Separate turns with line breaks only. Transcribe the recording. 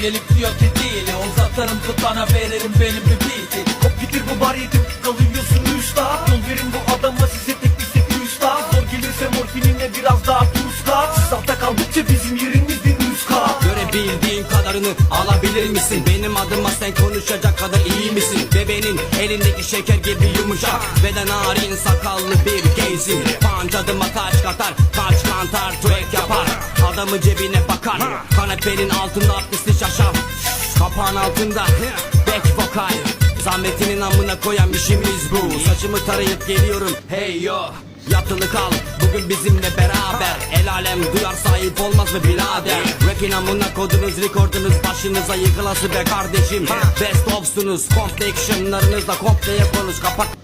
gelip diyor ki değil. Uzatırım tut bana veririm benim bir beat'i.
Hop gidir bu bar yedim kalıyorsun usta. Yol verin bu adama size tek bir sefi usta. Zor gelirse morfinine biraz daha tuzla. Siz altta kaldıkça bizim yerimiz bir üska.
Görebildiğin kadarını alabilir misin? Benim adıma sen konuşacak kadar iyi misin? Bebeğin elindeki şeker gibi yumuşak ve de narin sakallı bir geysin. Punch adıma taş katar, kaç kantar track yapar. Adamı cebine bakar, kanepenin altında atlısı şaşar. Kapağın altında back vokal. Zahmetinin amına koyan işimiz bu. Saçımı tarayıp geliyorum hey yo. Yatılı kal bugün bizimle beraber. El alem duyar sahip olmaz mı birader? Rap'in amına kodunuz rekordunuz başınıza yıkılası be kardeşim. Best of'sunuz komple actionlarınızla kompleye konuş kapat.